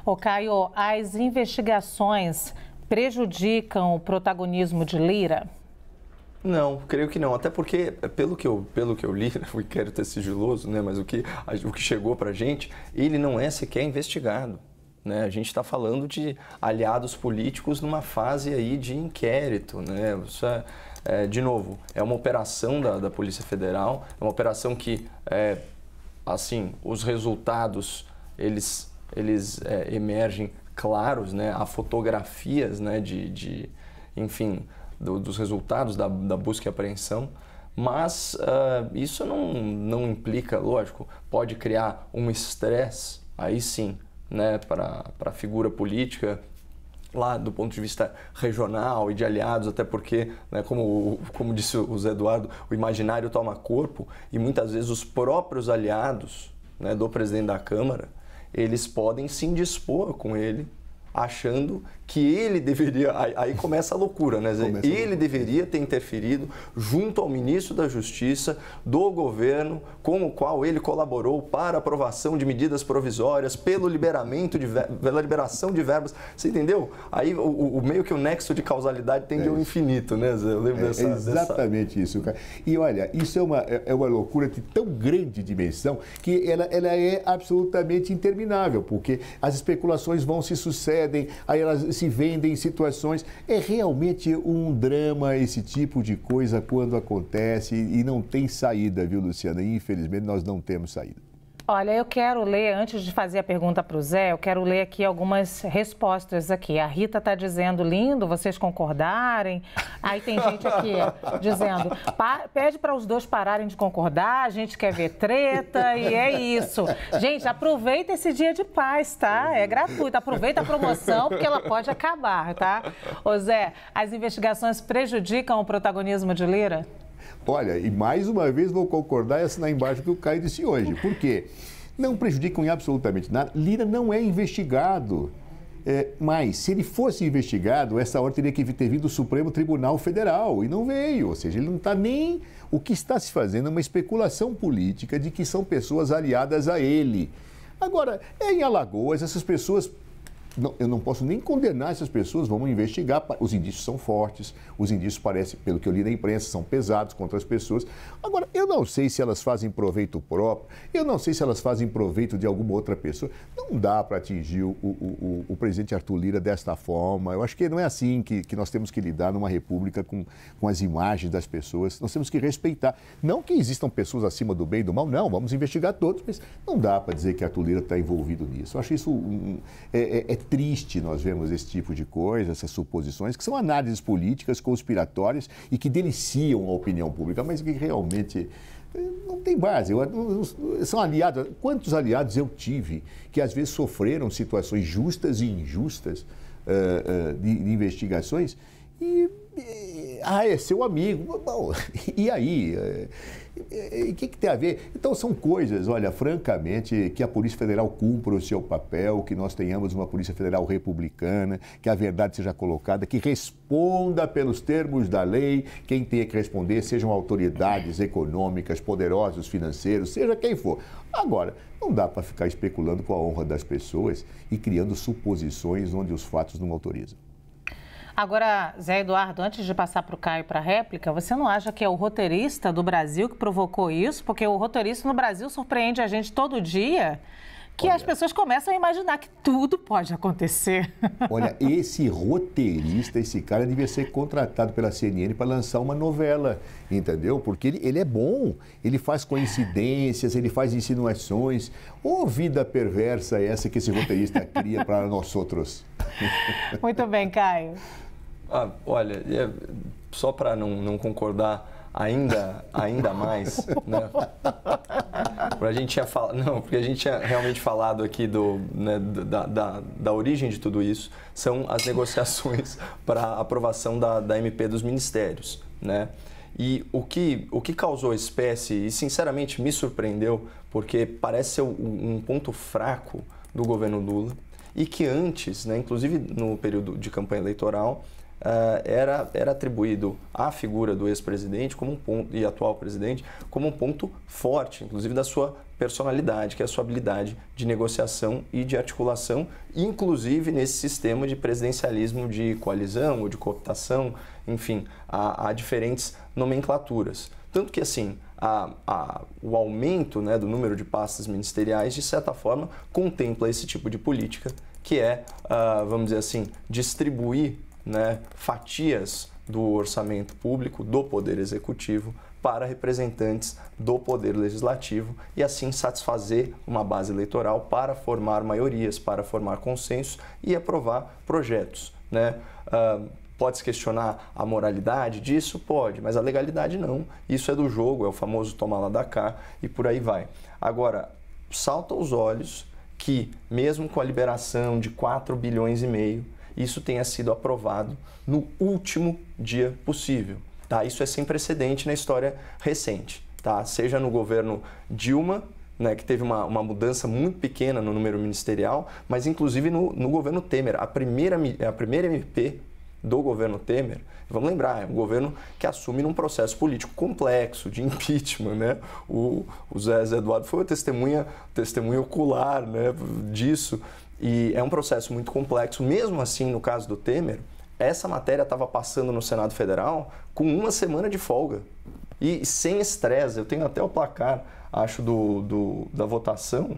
Ô, Caio, as investigações prejudicam o protagonismo de Lira? Não, creio que não. Até porque, pelo que eu li, eu quero ter sigiloso, né? Mas o que chegou pra gente, ele não é sequer investigado. Né? A gente está falando de aliados políticos numa fase aí de inquérito. Né? Isso de novo, é uma operação da Polícia Federal, é uma operação que, assim, os resultados, eles emergem claros, né? Há fotografias, né? Enfim, dos resultados da busca e apreensão, mas isso não implica, lógico, pode criar um estresse, aí sim, né, para a figura política, lá do ponto de vista regional e de aliados, até porque, né, como disse o Zé Eduardo, o imaginário toma corpo e muitas vezes os próprios aliados, né, do presidente da Câmara, eles podem se indispor com ele, achando que ele deveria... Aí começa a loucura, né, Zé? Ele deveria ter interferido junto ao ministro da Justiça do governo, com o qual ele colaborou para a aprovação de medidas provisórias, pela liberação de verbas. Você entendeu? Aí meio que o nexo de causalidade tende ao infinito, né, Zé? Eu lembro dessa... Exatamente isso, cara. E olha, isso é uma loucura de tão grande dimensão que ela é absolutamente interminável, porque as especulações vão se sucedem, aí elas se vendem em situações. É realmente um drama esse tipo de coisa quando acontece e não tem saída, viu, Luciana? Infelizmente, nós não temos saída. Olha, eu quero ler, antes de fazer a pergunta para o Zé, eu quero ler aqui algumas respostas aqui. A Rita está dizendo, lindo, vocês concordarem. Aí tem gente aqui dizendo, pede para os dois pararem de concordar, a gente quer ver treta e é isso. Gente, aproveita esse dia de paz, tá? É gratuito, aproveita a promoção porque ela pode acabar, tá? Ô Zé, as investigações prejudicam o protagonismo de Lira? Olha, e mais uma vez vou concordar e assinar embaixo o que o Caio disse hoje. Por quê? Não prejudicam em absolutamente nada. Lira não é investigado. Mas, se ele fosse investigado, essa ordem teria que ter vindo do Supremo Tribunal Federal. E não veio. Ou seja, ele não está nem... O que está se fazendo é uma especulação política de que são pessoas aliadas a ele. Agora, em Alagoas, essas pessoas... Não, eu não posso nem condenar essas pessoas, vamos investigar. Os indícios são fortes, os indícios parecem, pelo que eu li na imprensa, são pesados contra as pessoas. Agora, eu não sei se elas fazem proveito próprio, eu não sei se elas fazem proveito de alguma outra pessoa. Não dá para atingir o presidente Arthur Lira desta forma. Eu acho que não é assim que nós temos que lidar numa república com as imagens das pessoas. Nós temos que respeitar. Não que existam pessoas acima do bem e do mal, não, vamos investigar todos, mas não dá para dizer que Arthur Lira está envolvido nisso. Eu acho isso triste nós vemos esse tipo de coisa, essas suposições, que são análises políticas conspiratórias e que deliciam a opinião pública, mas que realmente não tem base. São aliados. Quantos aliados eu tive que às vezes sofreram situações justas e injustas de investigações e é seu amigo. Bom, e aí? O que tem a ver? Então, são coisas, olha, francamente, que a Polícia Federal cumpra o seu papel, que nós tenhamos uma Polícia Federal republicana, que a verdade seja colocada, que responda pelos termos da lei, quem tenha que responder, sejam autoridades econômicas, poderosos, financeiros, seja quem for. Agora, não dá para ficar especulando com a honra das pessoas e criando suposições onde os fatos não autorizam. Agora, Zé Eduardo, antes de passar para o Caio para a réplica, você não acha que é o roteirista do Brasil que provocou isso? Porque o roteirista no Brasil surpreende a gente todo dia, que as pessoas começam a imaginar que tudo pode acontecer. Olha, esse roteirista, esse cara devia ser contratado pela CNN para lançar uma novela, entendeu? Porque ele é bom, ele faz coincidências, ele faz insinuações. Ô vida perversa é essa que esse roteirista cria para nós outros. Muito bem, Caio. Olha, só para não concordar ainda mais, né? A gente tinha porque a gente tinha realmente falado aqui da origem de tudo isso, são as negociações para aprovação da MP dos ministérios, né? E o que causou espécie, e sinceramente me surpreendeu, porque parece ser um ponto fraco do governo Lula, e que antes, né, inclusive no período de campanha eleitoral, era atribuído à figura do ex-presidente como um ponto, e atual presidente como um ponto forte, inclusive da sua personalidade, que é a sua habilidade de negociação e de articulação, inclusive nesse sistema de presidencialismo de coalizão ou de cooptação, enfim, há diferentes nomenclaturas. Tanto que, assim, o aumento, né, do número de pastas ministeriais, de certa forma, contempla esse tipo de política, que é, vamos dizer assim, distribuir, né, fatias do orçamento público, do Poder Executivo, para representantes do Poder Legislativo e assim satisfazer uma base eleitoral para formar maiorias, para formar consensos e aprovar projetos, né? Pode-se questionar a moralidade disso? Pode, mas a legalidade não. Isso é do jogo, é o famoso toma lá da cá e por aí vai. Agora, salta aos olhos que, mesmo com a liberação de 4,5 bilhões, isso tenha sido aprovado no último dia possível. Tá? Isso é sem precedente na história recente. Tá? Seja no governo Dilma, né, que teve uma mudança muito pequena no número ministerial, mas inclusive no governo Temer. A primeira MP do governo Temer, vamos lembrar, é um governo que assume num processo político complexo, de impeachment, né? O Zé Eduardo foi testemunha ocular, né, disso, e é um processo muito complexo. Mesmo assim, no caso do Temer, essa matéria estava passando no Senado Federal com uma semana de folga e sem estresse. Eu tenho até o placar, acho, da votação.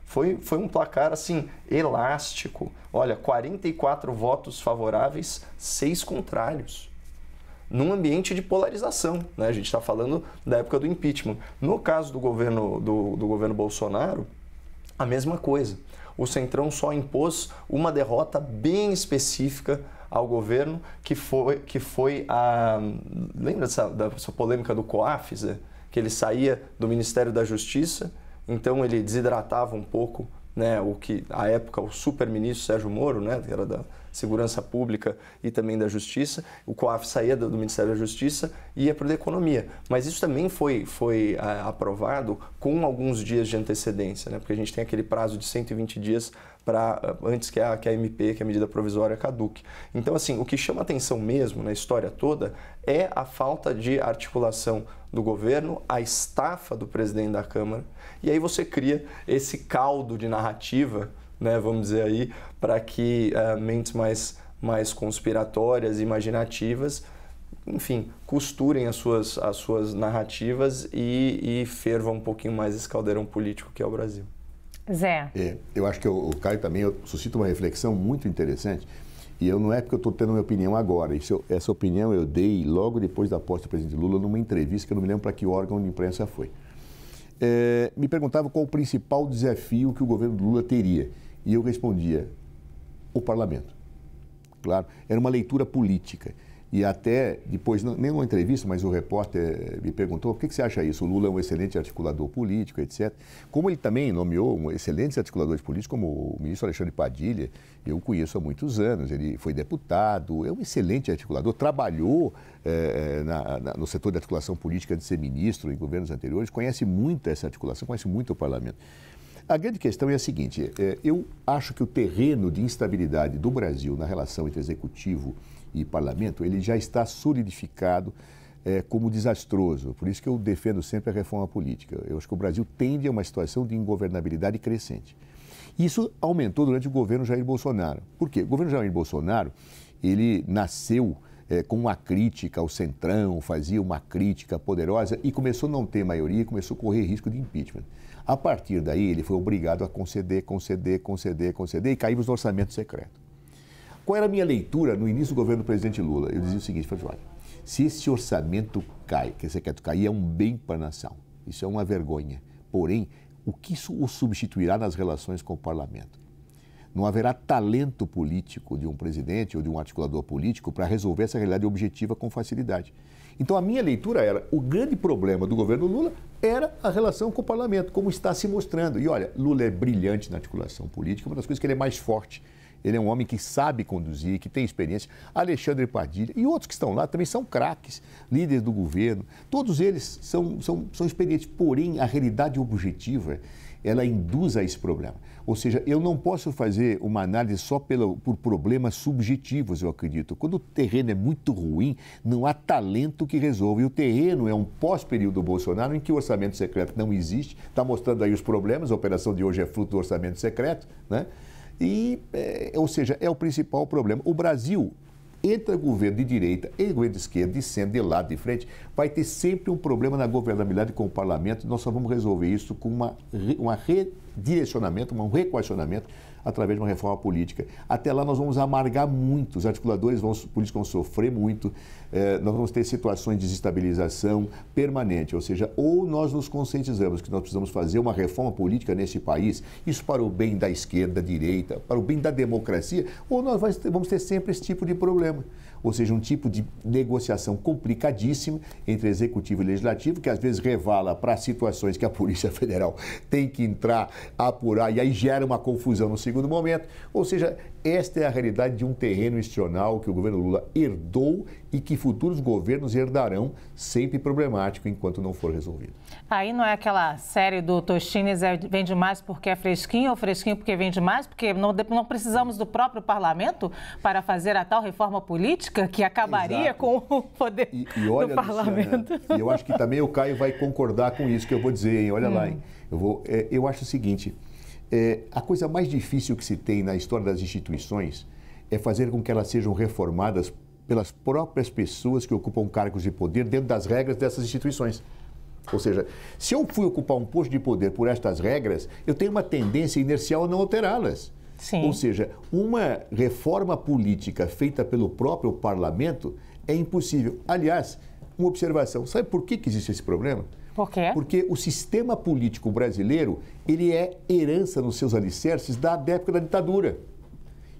Foi um placar, assim, elástico. Olha, 44 votos favoráveis, 6 contrários. Num ambiente de polarização, né? A gente está falando da época do impeachment. No caso do governo Bolsonaro, a mesma coisa. O Centrão só impôs uma derrota bem específica ao governo, que foi a... Lembra dessa polêmica do COAFES, né? Que ele saía do Ministério da Justiça, então ele desidratava um pouco, né, o que, à época, o super-ministro Sérgio Moro, né, que era da Segurança Pública e também da Justiça, o COAFES saía do Ministério da Justiça e ia para o da Economia. Mas isso também foi aprovado com alguns dias de antecedência, né, porque a gente tem aquele prazo de 120 dias antes que a MP, que é a medida provisória, caduque. Então, assim, o que chama atenção mesmo na história toda é a falta de articulação do governo, a estafa do presidente da Câmara, e aí você cria esse caldo de narrativa, né, vamos dizer aí, para que mentes mais conspiratórias, imaginativas, enfim, costurem as suas narrativas e fervam um pouquinho mais esse caldeirão político que é o Brasil. Zé. Eu acho que o Caio também suscita uma reflexão muito interessante, e não é porque eu estou tendo minha opinião agora. Essa opinião eu dei logo depois da posse do presidente Lula numa entrevista que eu não me lembro para que órgão de imprensa foi. Me perguntava qual o principal desafio que o governo Lula teria, e eu respondia: o parlamento. Claro, era uma leitura política. E até depois, nem numa entrevista, mas o repórter me perguntou: por que você acha isso? O Lula é um excelente articulador político, etc. Como ele também nomeou um excelente articulador político, como o ministro Alexandre Padilha, eu o conheço há muitos anos, ele foi deputado, é um excelente articulador, trabalhou no setor de articulação política de ser ministro em governos anteriores, conhece muito essa articulação, conhece muito o parlamento. A grande questão é a seguinte: eu acho que o terreno de instabilidade do Brasil na relação entre executivo e parlamento, ele já está solidificado como desastroso. Por isso que eu defendo sempre a reforma política. Eu acho que o Brasil tende a uma situação de ingovernabilidade crescente. Isso aumentou durante o governo Jair Bolsonaro. Por quê? O governo Jair Bolsonaro, ele nasceu com uma crítica ao Centrão, fazia uma crítica poderosa e começou a não ter maioria, começou a correr risco de impeachment. A partir daí, ele foi obrigado a conceder e caímos no orçamento secreto. Qual era a minha leitura no início do governo do presidente Lula? Eu dizia o seguinte: olha, se esse orçamento cai, que esse quer cair, é um bem para a nação. Isso é uma vergonha. Porém, o que isso o substituirá nas relações com o parlamento? Não haverá talento político de um presidente ou de um articulador político para resolver essa realidade objetiva com facilidade. Então, a minha leitura era: o grande problema do governo Lula era a relação com o parlamento, como está se mostrando. E olha, Lula é brilhante na articulação política, uma das coisas que ele é mais forte. Ele é um homem que sabe conduzir, que tem experiência. Alexandre Padilha e outros que estão lá também são craques, líderes do governo. Todos eles são experientes. Porém, a realidade objetiva ela induz a esse problema. Ou seja, eu não posso fazer uma análise só por problemas subjetivos, eu acredito. Quando o terreno é muito ruim, não há talento que resolva. E o terreno é um pós-período Bolsonaro em que o orçamento secreto não existe. Está mostrando aí os problemas, a operação de hoje é fruto do orçamento secreto, né? Ou seja, é o principal problema. O Brasil, entre governo de direita e governo de esquerda, de centro, de lado, de frente, vai ter sempre um problema na governabilidade com o parlamento. Nós só vamos resolver isso com um redirecionamento, um requacionamento através de uma reforma política. Até lá nós vamos amargar muito, os articuladores políticos vão sofrer muito, nós vamos ter situações de desestabilização permanente, ou seja, ou nós nos conscientizamos que nós precisamos fazer uma reforma política nesse país, isso para o bem da esquerda, da direita, para o bem da democracia, ou nós vamos ter sempre esse tipo de problema. Ou seja, um tipo de negociação complicadíssima entre executivo e legislativo, que às vezes revala para situações que a Polícia Federal tem que entrar, apurar, e aí gera uma confusão no segundo momento. Ou seja, esta é a realidade de um terreno institucional que o governo Lula herdou e que futuros governos herdarão, sempre problemático enquanto não for resolvido. Aí não é aquela série do Tostines vende mais porque é fresquinho ou fresquinho porque vende mais? Porque não precisamos do próprio parlamento para fazer a tal reforma política que acabaria Exato. Com o poder olha, do parlamento. Luciana, e eu acho que também o Caio vai concordar com isso que eu vou dizer, hein? Olha lá, hein? Eu acho o seguinte, a coisa mais difícil que se tem na história das instituições é fazer com que elas sejam reformadas pelas próprias pessoas que ocupam cargos de poder dentro das regras dessas instituições. Ou seja, se eu fui ocupar um posto de poder por estas regras, eu tenho uma tendência inercial a não alterá-las. Sim. Ou seja, uma reforma política feita pelo próprio parlamento é impossível. Aliás, uma observação, sabe por que existe esse problema? Por quê? Porque o sistema político brasileiro, ele é herança nos seus alicerces da época da ditadura.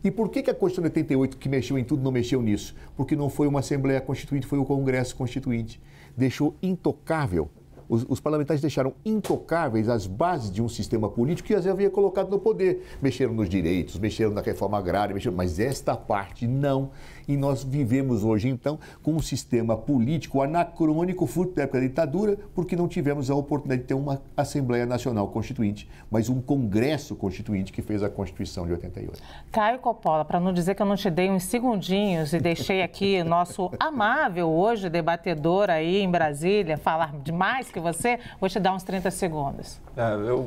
E por que a Constituição de 88, que mexeu em tudo, não mexeu nisso? Porque não foi uma Assembleia Constituinte, foi o Congresso Constituinte. Deixou intocável. Os parlamentares deixaram intocáveis as bases de um sistema político que as havia colocado no poder. Mexeram nos direitos, mexeram na reforma agrária, mas esta parte não. E nós vivemos hoje, então, com um sistema político anacrônico, fruto da época da ditadura, porque não tivemos a oportunidade de ter uma Assembleia Nacional Constituinte, mas um Congresso Constituinte que fez a Constituição de 88. Caio Coppola, para não dizer que eu não te dei uns segundinhos e deixei aqui nosso amável hoje debatedor aí em Brasília falar demais que você, vou te dar uns 30 segundos.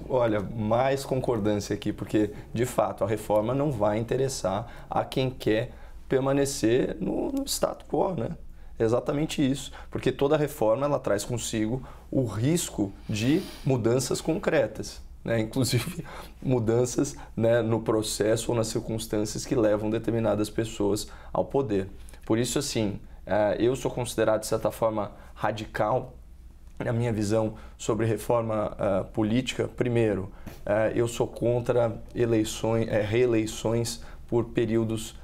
Olha, mais concordância aqui, porque, de fato, a reforma não vai interessar a quem quer permanecer no status quo, né? É exatamente isso, porque toda reforma ela traz consigo o risco de mudanças concretas, né? Inclusive mudanças, né, no processo ou nas circunstâncias que levam determinadas pessoas ao poder. Por isso, assim, eu sou considerado, de certa forma, radical na minha visão sobre reforma política. Primeiro, eu sou contra reeleições por períodos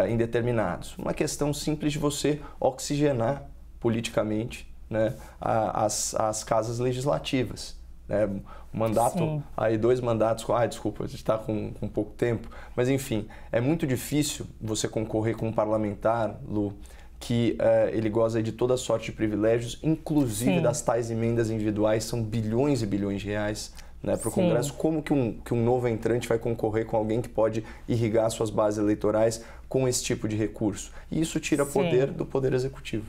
indeterminados. Uma questão simples de você oxigenar politicamente, né, as casas legislativas. Né? Mandato, aí 2 mandatos, desculpa, a gente está com pouco tempo, mas enfim, é muito difícil você concorrer com um parlamentar, Lu, que ele goza de toda sorte de privilégios, inclusive Sim. das tais emendas individuais, são bilhões e bilhões de reais, né, para o Congresso. Como que um novo entrante vai concorrer com alguém que pode irrigar suas bases eleitorais com esse tipo de recurso? E isso tira poder do Poder Executivo.